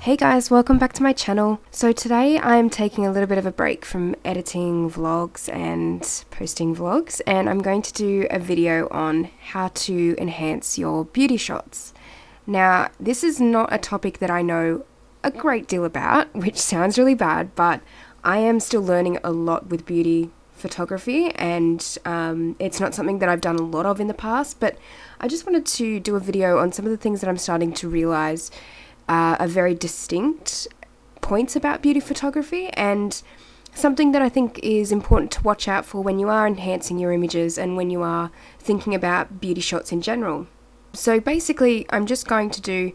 Hey guys, welcome back to my channel. So today I'm taking a little bit of a break from editing vlogs and posting vlogs, and I'm going to do a video on how to enhance your beauty shots. Now, this is not a topic that I know a great deal about, which sounds really bad, but I am still learning a lot with beauty photography, and it's not something that I've done a lot of in the past, but I just wanted to do a video on some of the things that I'm starting to realize are very distinct points about beauty photography, and something that I think is important to watch out for when you are enhancing your images and when you are thinking about beauty shots in general. So basically, I'm just going to do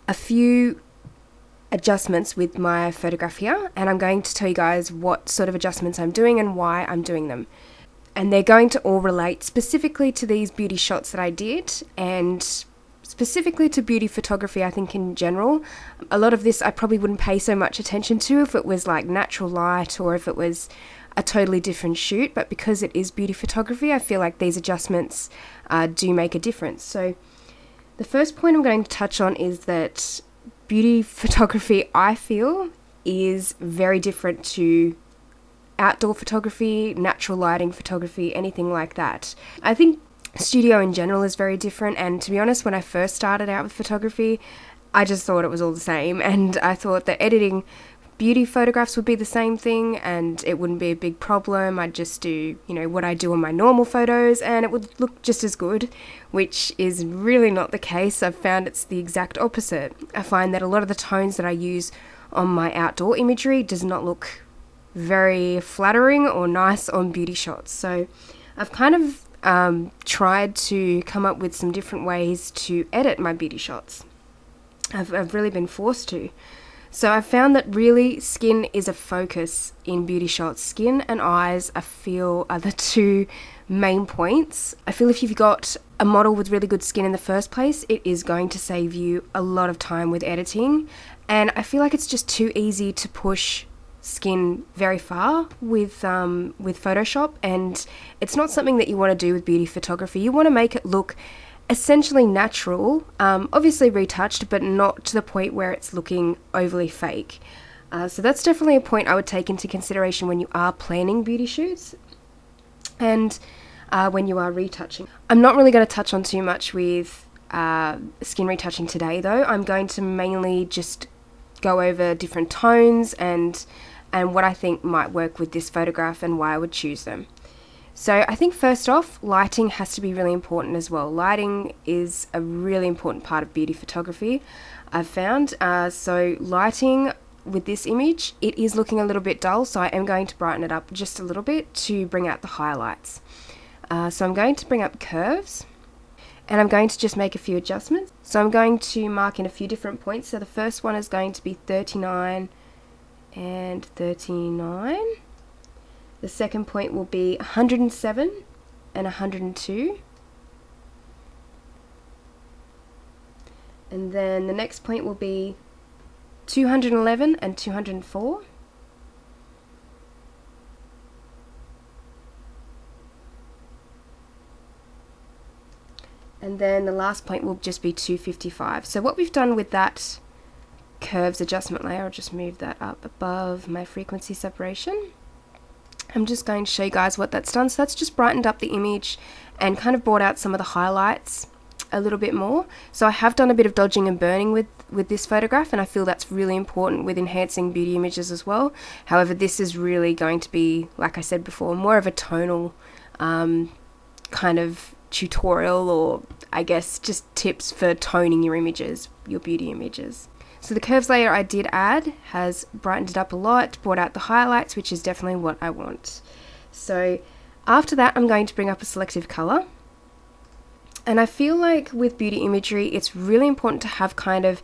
a few adjustments with my photograph here, and I'm going to tell you guys what sort of adjustments I'm doing and why I'm doing them. And they're going to all relate specifically to these beauty shots that I did, and specifically to beauty photography, I think in general. A lot of this I probably wouldn't pay so much attention to if it was like natural light or if it was a totally different shoot, but because it is beauty photography, I feel like these adjustments do make a difference. So the first point I'm going to touch on is that beauty photography, I feel, is very different to outdoor photography, natural lighting photography, anything like that. I think studio in general is very different, and to be honest, when I first started out with photography, I just thought it was all the same, and I thought that editing beauty photographs would be the same thing and it wouldn't be a big problem. I'd just do, what I do on my normal photos and it would look just as good, which is really not the case. I've found it's the exact opposite. I find that a lot of the tones that I use on my outdoor imagery does not look very flattering or nice on beauty shots. So I've kind of tried to come up with some different ways to edit my beauty shots. I've really been forced to. So I've found that really skin is a focus in beauty shots. Skin and eyes, I feel, are the two main points. I feel if you've got a model with really good skin in the first place, it is going to save you a lot of time with editing. And I feel like it's just too easy to push skin very far with Photoshop, and it's not something that you want to do with beauty photography. You want to make it look essentially natural, obviously retouched, but not to the point where it's looking overly fake. So that's definitely a point I would take into consideration when you are planning beauty shoots and when you are retouching. I'm not really going to touch on too much with skin retouching today though. I'm going to mainly just go over different tones and what I think might work with this photograph and why I would choose them. So I think first off, lighting has to be really important as well. Lighting is a really important part of beauty photography, I've found. So lighting with this image, it is looking a little bit dull, so I am going to brighten it up just a little bit to bring out the highlights. So I'm going to bring up curves, and I'm going to just make a few adjustments. So I'm going to mark in a few different points. So the first one is going to be 39 and 39. The second point will be 107 and 102. And then the next point will be 211 and 204. And then the last point will just be 255. So what we've done with that curves adjustment layer, I'll just move that up above my frequency separation. I'm just going to show you guys what that's done. So that's just brightened up the image and kind of brought out some of the highlights a little bit more. So I have done a bit of dodging and burning with this photograph, and I feel that's really important with enhancing beauty images as well. However, this is really going to be, like I said before, more of a tonal kind of tutorial, or I guess just tips for toning your images, your beauty images. So the curves layer I did add has brightened it up a lot, brought out the highlights, which is definitely what I want. So after that, I'm going to bring up a selective color. And I feel like with beauty imagery, it's really important to have kind of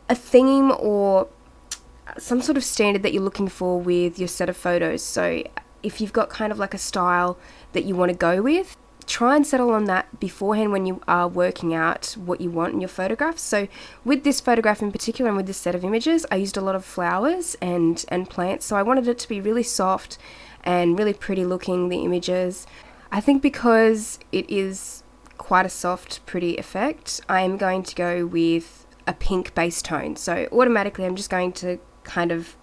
a theme or some sort of standard that you're looking for with your set of photos. So if you've got kind of like a style that you want to go with, try and settle on that beforehand when you are working out what you want in your photographs. So with this photograph in particular and with this set of images, I used a lot of flowers and plants. So I wanted it to be really soft and really pretty looking, the images. I think because it is quite a soft, pretty effect, I am going to go with a pink base tone. So automatically I'm just going to kind of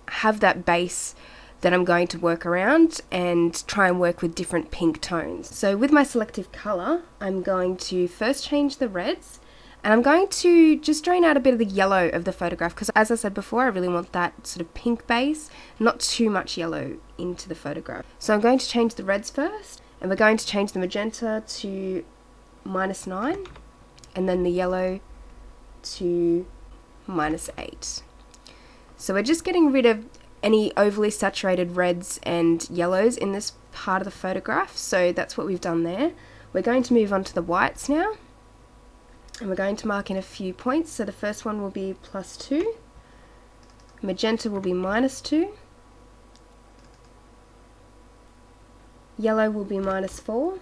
have that base that I'm going to work around and try and work with different pink tones. So with my selective color, I'm going to first change the reds, and I'm going to just drain out a bit of the yellow of the photograph, because as I said before, I really want that sort of pink base, not too much yellow into the photograph. So I'm going to change the reds first, and we're going to change the magenta to -9, and then the yellow to -8. So we're just getting rid of any overly saturated reds and yellows in this part of the photograph. So that's what we've done there. We're going to move on to the whites now, and we're going to mark in a few points. So the first one will be +2, magenta will be -2, yellow will be -4,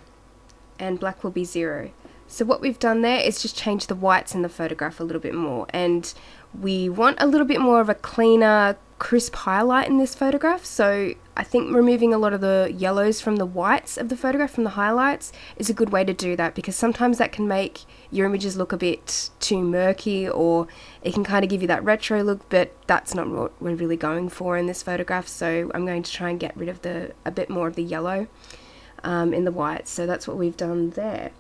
and black will be 0. So what we've done there is just change the whites in the photograph a little bit more, and we want a little bit more of a cleaner, crisp highlight in this photograph. So I think removing a lot of the yellows from the whites of the photograph, from the highlights, is a good way to do that, because sometimes that can make your images look a bit too murky, or it can kind of give you that retro look, but that's not what we're really going for in this photograph. So I'm going to try and get rid of a bit more of the yellow in the whites. So that's what we've done there.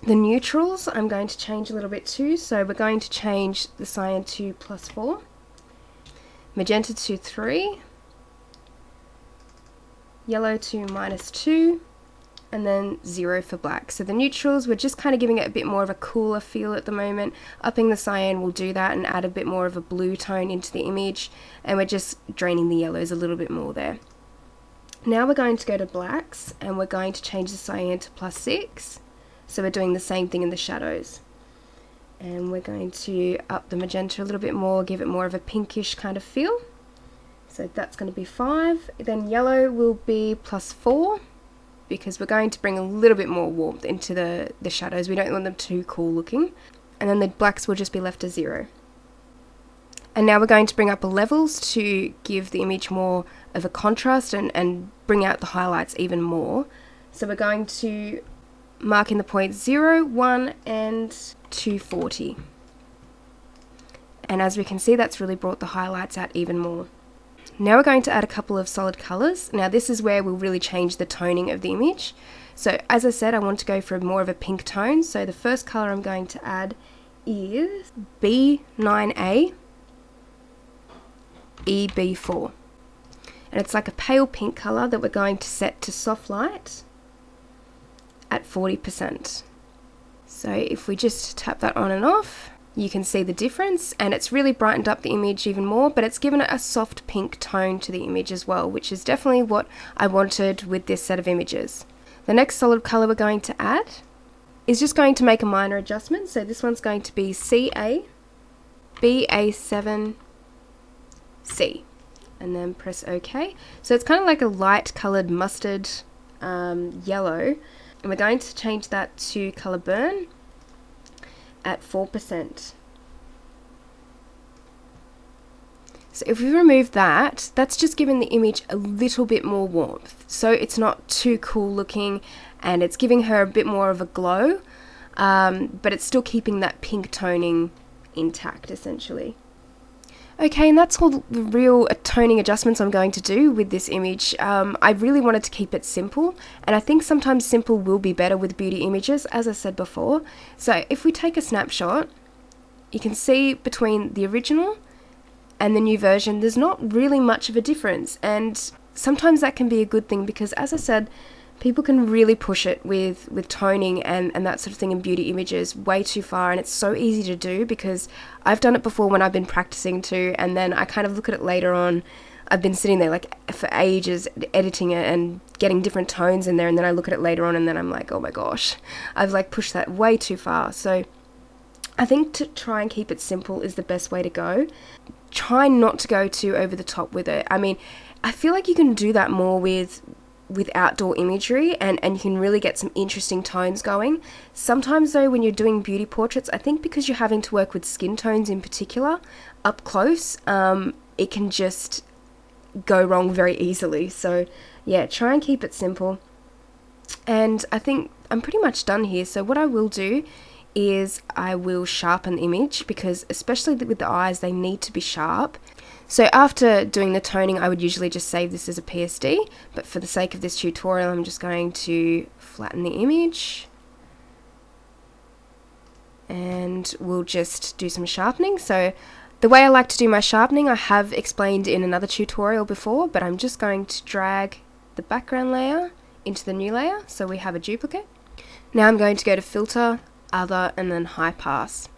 The neutrals I'm going to change a little bit too. So we're going to change the cyan to +4, magenta to 3, yellow to -2, and then 0 for black. So the neutrals, we're just kind of giving it a bit more of a cooler feel at the moment. Upping the cyan will do that and add a bit more of a blue tone into the image, and we're just draining the yellows a little bit more there. Now we're going to go to blacks, and we're going to change the cyan to +6. So we're doing the same thing in the shadows. And we're going to up the magenta a little bit more, give it more of a pinkish kind of feel. So that's going to be 5. Then yellow will be +4, because we're going to bring a little bit more warmth into the shadows. We don't want them too cool looking. And then the blacks will just be left as 0. And now we're going to bring up the levels to give the image more of a contrast and bring out the highlights even more. So we're going to mark in the points 0, 1, and 240. And as we can see, that's really brought the highlights out even more. Now we're going to add a couple of solid colours. Now this is where we'll really change the toning of the image. So as I said, I want to go for more of a pink tone. So the first colour I'm going to add is B9A, EB4. And it's like a pale pink colour that we're going to set to soft light at 40%. So if we just tap that on and off, you can see the difference, and it's really brightened up the image even more, but it's given it a soft pink tone to the image as well, which is definitely what I wanted with this set of images. The next solid color we're going to add is just going to make a minor adjustment. So this one's going to be CA, BA7, C, and then press OK. So it's kind of like a light colored mustard yellow. And we're going to change that to color burn at 4%. So if we remove that, that's just giving the image a little bit more warmth. So it's not too cool looking, and it's giving her a bit more of a glow, but it's still keeping that pink toning intact essentially. Okay, and that's all the real toning adjustments I'm going to do with this image. I really wanted to keep it simple, and I think sometimes simple will be better with beauty images, as I said before. So if we take a snapshot, you can see between the original and the new version, there's not really much of a difference, and sometimes that can be a good thing, because as I said, people can really push it with toning and that sort of thing in beauty images way too far, and it's so easy to do, because I've done it before when I've been practicing too, and then I kind of look at it later on. I've been sitting there like for ages editing it and getting different tones in there, and then I look at it later on and then I'm like, oh my gosh, I've like pushed that way too far. So I think to try and keep it simple is the best way to go. Try not to go too over the top with it. I mean, I feel like you can do that more with outdoor imagery, and you can really get some interesting tones going. Sometimes though, when you're doing beauty portraits, I think because you're having to work with skin tones in particular up close, it can just go wrong very easily. So yeah, try and keep it simple. And I think I'm pretty much done here. So what I will do is I will sharpen the image, because especially with the eyes, they need to be sharp. So after doing the toning, I would usually just save this as a PSD, but for the sake of this tutorial, I'm just going to flatten the image. And we'll just do some sharpening. So the way I like to do my sharpening, I have explained in another tutorial before, but I'm just going to drag the background layer into the new layer so we have a duplicate. Now I'm going to go to Filter, Other, and then High Pass.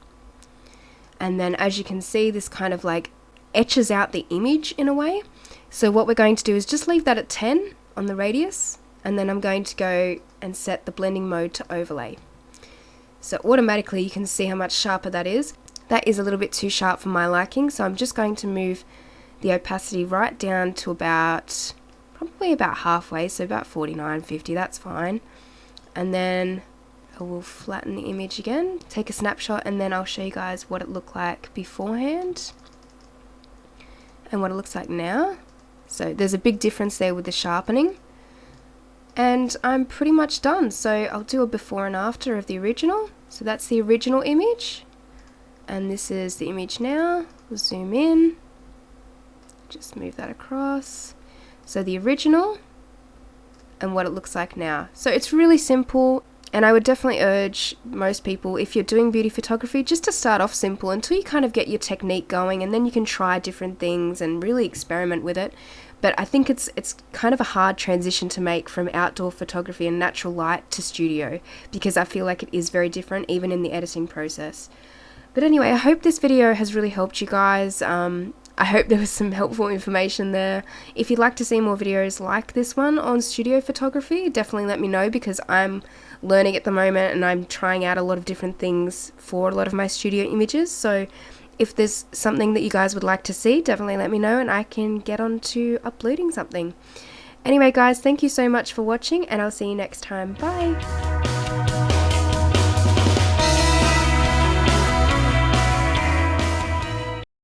And then as you can see, this kind of like etches out the image in a way. So what we're going to do is just leave that at 10 on the radius, and then I'm going to go and set the blending mode to overlay. So automatically you can see how much sharper that is. That is a little bit too sharp for my liking, so I'm just going to move the opacity right down to probably about halfway, so about 49, 50, that's fine. And then I will flatten the image again, take a snapshot, and then I'll show you guys what it looked like beforehand and what it looks like now. So there's a big difference there with the sharpening. And I'm pretty much done, so I'll do a before and after of the original. So that's the original image, and this is the image now. We'll zoom in, just move that across. So the original and what it looks like now. So it's really simple, and I would definitely urge most people, if you're doing beauty photography, just to start off simple until you kind of get your technique going, and then you can try different things and really experiment with it. But I think it's kind of a hard transition to make from outdoor photography and natural light to studio, because I feel like it is very different even in the editing process. But anyway, I hope this video has really helped you guys. I hope there was some helpful information there. If you'd like to see more videos like this one on studio photography, definitely let me know, because I'm learning at the moment and I'm trying out a lot of different things for a lot of my studio images. So if there's something that you guys would like to see, definitely let me know and I can get on to uploading something. Anyway guys, thank you so much for watching, and I'll see you next time. Bye!